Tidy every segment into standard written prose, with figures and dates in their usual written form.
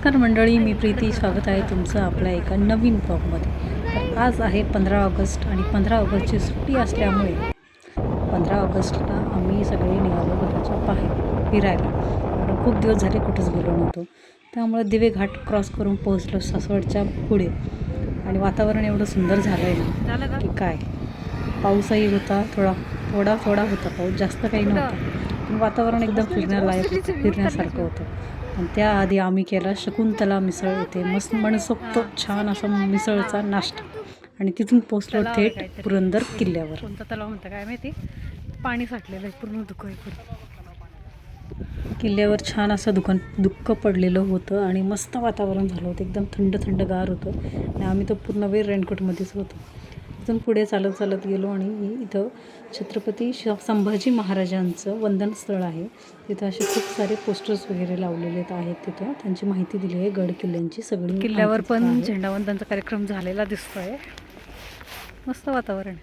नमस्कार मंडळी, मी प्रीती. स्वागत आहे तुमचं आपल्या एका नवीन ब्लॉगमध्ये. तर आज आहे 15 ऑगस्ट आणि 15 ऑगस्टची सुट्टी असल्यामुळे 15 ऑगस्टला आम्ही सगळे निघालो घराच्या बाहेर फिरायला. कारण खूप दिवस झाले कुठंच गेलो नव्हतो. त्यामुळे दिवे घाट क्रॉस करून पोहोचलो सासवडच्या पुढे. आणि वातावरण एवढं सुंदर झालं आहे ना की काय. पाऊसही होता, थोडा होता पाऊस, जास्त काही नव्हता. पण वातावरण एकदम फिरण्यासारखं होतं. आणि त्याआधी आम्ही केला शकुंतला मिसळ येथे मस्त मनसोक्त छान असा मिसळचा नाश्ता. आणि तिथून पोचलो थेट पुरंदर किल्ल्यावर. कोणता तलाव म्हणतं काय माहिती, पाणी साठलेलं आहे पूर्ण किल्ल्यावर छान असं दुःख पडलेलं होतं आणि मस्त वातावरण झालं होतं, एकदम थंडगार होतं. आणि आम्ही तर पूर्ण वेळ रेनकोटमध्येच होतो. तिथून पुढे चालत गेलो आणि इथं छत्रपती संभाजी महाराजांचं वंदन स्थळ आहे. तिथं असे खूप सारे पोस्टर्स वगैरे लावलेले आहेत. तिथं त्यांची माहिती दिली आहे, गड किल्ल्यांची सगळी. किल्ल्यावर पण झेंडावंदनचा कार्यक्रम झालेला दिसतोय. मस्त वातावरण.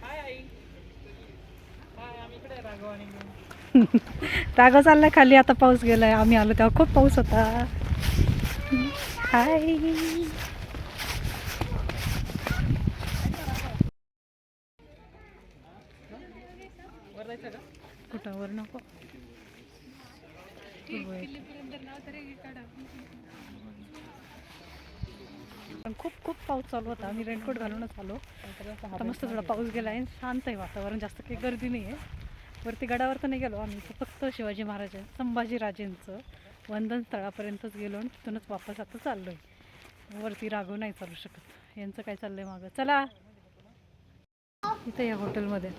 राघव चाललाय खाली, आता पाऊस गेलाय. आम्ही आलो तेव्हा खूप पाऊस होता. हाय, कुठं वर नको. खूप पाऊस चालू होता. आम्ही रेनकोट घालूनच आलो. आता मस्त थोडा पाऊस गेला आहे, शांत आहे वातावरण, जास्त काही गर्दी नाही आहे. वरती गडावर तर नाही गेलो आम्ही, फक्त शिवाजी महाराज संभाजीराजेंचं वंदन स्थळापर्यंतच गेलो आणि तिथूनच वापस आता चाललो आहे. वरती राघव नाही चालू शकत, यांचं काय चाललंय मागं. चला इथं या हॉटेलमध्ये.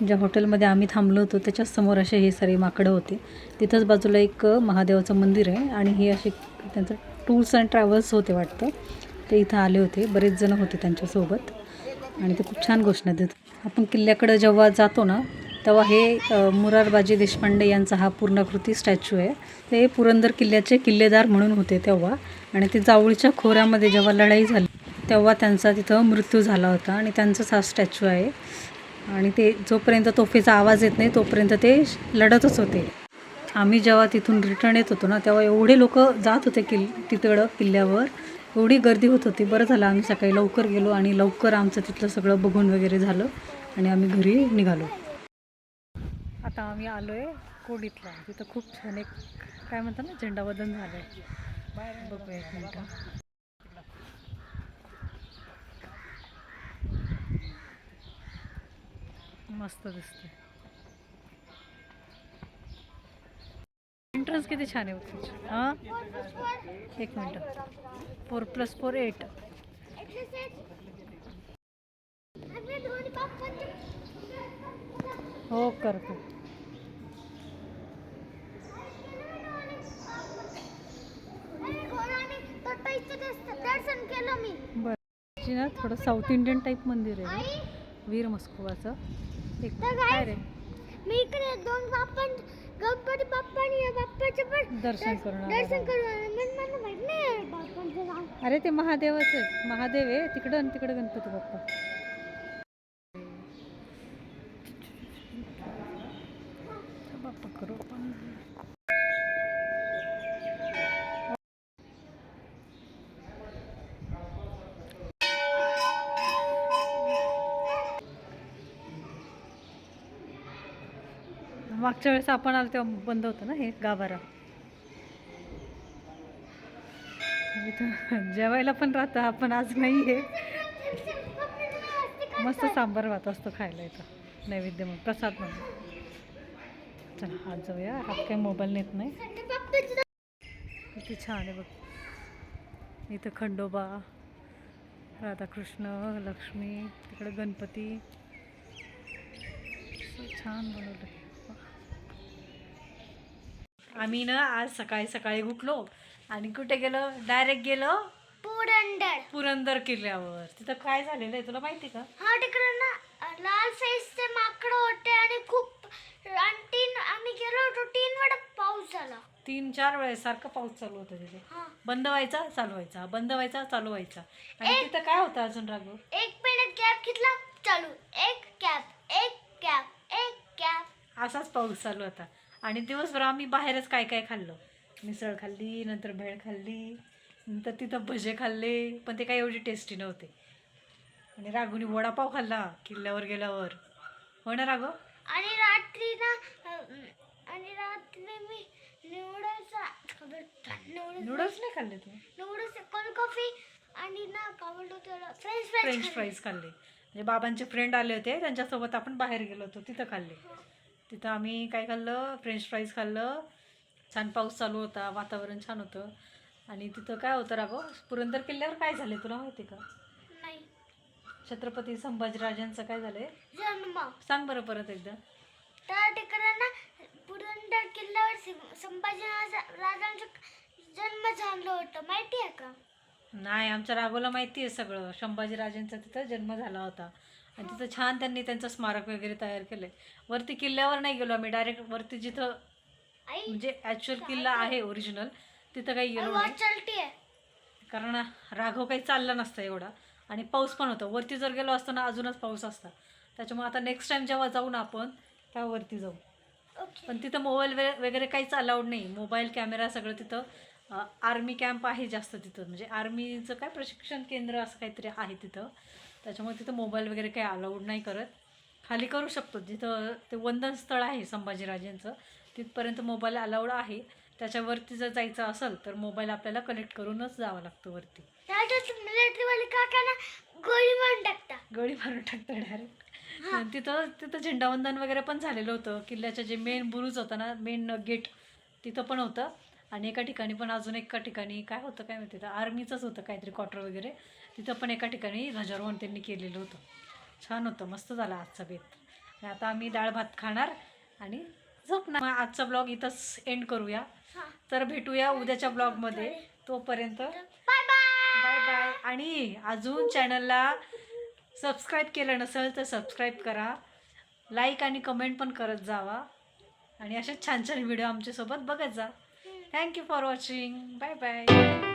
ज्या हॉटेलमध्ये आम्ही थांबलो होतो त्याच्याच समोर असे हे सारे माकडं होते. तिथंच बाजूला एक महादेवाचं मंदिर आहे आणि हे असे त्यांचं टूर्स अँड ट्रॅव्हल्स होते वाटतं, ते इथं आले होते. बरेच जण होते त्यांच्यासोबत आणि ते खूप छान घोषणा देत. आपण किल्ल्याकडं जेव्हा जातो ना तेव्हा हे मुरारबाजी देशपांडे यांचा हा पूर्णाकृती स्टॅच्यू आहे. ते पुरंदर किल्ल्याचे किल्लेदार म्हणून होते तेव्हा. आणि ते जावळीच्या खोऱ्यामध्ये जेव्हा लढाई झाली तेव्हा त्यांचा तिथं मृत्यू झाला होता आणि त्यांचाच हा स्टॅच्यू आहे. आणि ते जोपर्यंत तोफेचा आवाज येत नाही तोपर्यंत ते लढतच होते. आम्ही जेव्हा तिथून रिटर्न येत होतो ना तेव्हा एवढे लोक जात होते तिकडं किल्ल्यावर, एवढी गर्दी होत होती. बरं झालं आम्ही सकाळी लवकर गेलो आणि लवकर आमचं तिथलं सगळं बघून वगैरे झालं आणि आम्ही घरी निघालो. आता आम्ही आलो आहे कोडीतला. तिथं खूप छान एक काय म्हणतात ना झेंडावंदन झालं आहे. बघूया एक मिनटं. मस्त दिसते. एंट्रन्स किती छान आहे. हां, एक मिनटं. 4+4 8. हो करतो. बरं ना, थोडं साऊथ इंडियन टाईप मंदिर आहे वीर मस्कोबाचं. एक काय रे, मी इकडे दोन गणपती बाप्पा आणि बाप्पाचे पण दर्शन करून मला माहित नाही बाप्पांचं नाव. अरे ते महादेवाचं आहे, महादेव आहे तिकडं आणि तिकडं गणपती बाप्पा. बाप्पा करू पण मागच्या वेळेस आपण आलो तेव्हा बंद होतं ना हे गाभारा. इथं जेवायला पण राहतं, आपण आज नाही आहे. मस्त सांबार भात असतो खायला इथं नैवेद्य म्हणून, प्रसाद म्हणून. चला आज जाऊया. हात काही मोबाईल नेत नाही. किती छान आहे बघ. इथं खंडोबा, राधाकृष्ण, लक्ष्मी, तिकडं गणपती. छान बनवलं. आम्ही ना आज सकाळी उठलो आणि कुठे गेलो, डायरेक्ट गेलो पुरंदर किल्ल्यावर. तिथं काय झालेलं आहे तुला माहिती का? हा, तिकडे ना लाल साईजचे माकड होते आणि खूप आम्ही गेलो होतो 3 वेळा पाऊस झाला. 3-4 वेळेस सारखं पाऊस चालू होता तिथे. हा. बंद व्हायचा चालू व्हायचा, बंद व्हायचा चालू व्हायचा. आणि तिथं काय होतं अजून राघव? 1 मिनिट कॅप घेतला चालू, एक कॅप असाच पाऊस चालू होता. आणि दिवसभर आम्ही बाहेरच काय काय खाल्लं. मिसळ खाल्ली, नंतर भेळ खाल्ली, नंतर तिथं भजे खाल्ले, पण ते काही एवढे टेस्टी नव्हते. आणि राघूनी वडापाव खाल्ला किल्ल्यावर गेल्यावर. हो ना राघव? आणि रात्री मी नूडल्स नूडल्स नाही खाल्ले तू? नूडल्स कोल्ड कॉफी आणि ना काय बोलतो त्याला फ्रेंच फ्रेंच फ्राईज खाल्ले. म्हणजे बाबांचे फ्रेंड आले होते, त्यांच्यासोबत आपण बाहेर गेलो होतो, तिथं खाल्ले. तिथं आम्ही काय खाल्लं? फ्रेंच फ्राईज खाल्लं. छान पाऊस चालू होता, वातावरण छान होतं. आणि तिथं काय होतं राघव? पुरंदर किल्ल्यावर काय झाले तुला माहिती का? नाही छत्रपती संभाजीराजांचं काय झालंय? जन्म. सांग बरं परत एकदा. त्या ठिकाणी पुरंदर किल्ल्यावर संभाजी राजांचा जन्म झाला होता, माहिती आहे का? नाही, आमच्या राघवला माहिती आहे सगळं. संभाजीराजांचा तिथं जन्म झाला होता. आणि तिथं छान त्यांनी त्यांचं स्मारक वगैरे तयार केलंय. वरती किल्ल्यावर नाही गेलो आम्ही, डायरेक्ट वरती जिथं आई म्हणजे ॲक्च्युअल किल्ला आहे ओरिजिनल, तिथं काही गेलो वाट नाही. चलती आहे. कारण राघव काही चालला नसता एवढा. आणि पाऊस पण होता. वरती जर गेलो असतो ना अजूनच पाऊस असता. त्याच्यामुळे आता नेक्स्ट टाईम जेव्हा जाऊ ना आपण तेव्हा वरती जाऊ. ओके. पण तिथं मोबाईल वगैरे काहीच अलाउड नाही. मोबाईल कॅमेरा सगळं तिथं. आर्मी कॅम्प आहे जास्त तिथं, म्हणजे आर्मीचं काय प्रशिक्षण केंद्र असं काहीतरी आहे तिथं. त्याच्यामुळे तिथं मोबाईल वगैरे काही अलाउड नाही करत. खाली करू शकतो जिथं ते वंदन स्थळ आहे संभाजीराजांचं, तिथपर्यंत मोबाईल अलाउड आहे. त्याच्यावरती जर जायचं असेल तर मोबाईल आपल्याला कनेक्ट करूनच जावं लागतं वरती. त्याच्यात मिलिटरीवाले काकांना गोळी मारून टाकता. गोळी मारून टाकतं डायरेक्ट. तिथं झेंडावंदन वगैरे पण झालेलं होतं. किल्ल्याचं जे मेन बुरुज होतं ना, मेन गेट, तिथं पण होतं. आणि एका ठिकाणी पण अजून एका ठिकाणी काय होतं काय माहिती, आर्मीचंच होतं काहीतरी क्वार्टर वगैरे. तिथं पण एका ठिकाणी ध्वजारोहण त्यांनी केलेलं होतं. छान होतं, मस्त झाला आजचा बेत. आणि आता आम्ही डाळ भात खाणार आणि झोपणार. मग आजचा ब्लॉग इथंच एंड करूया. तर भेटूया उद्याच्या ब्लॉगमध्ये. तोपर्यंत बाय बाय. Bye bye. आणि अजून चॅनलला सबस्क्राईब केलं नसेल तर सबस्क्राईब करा. लाईक आणि कमेंट पण करत जावा. आणि असेच छान छान व्हिडिओ आमच्यासोबत बघत जा. Thank you for watching. Bye bye.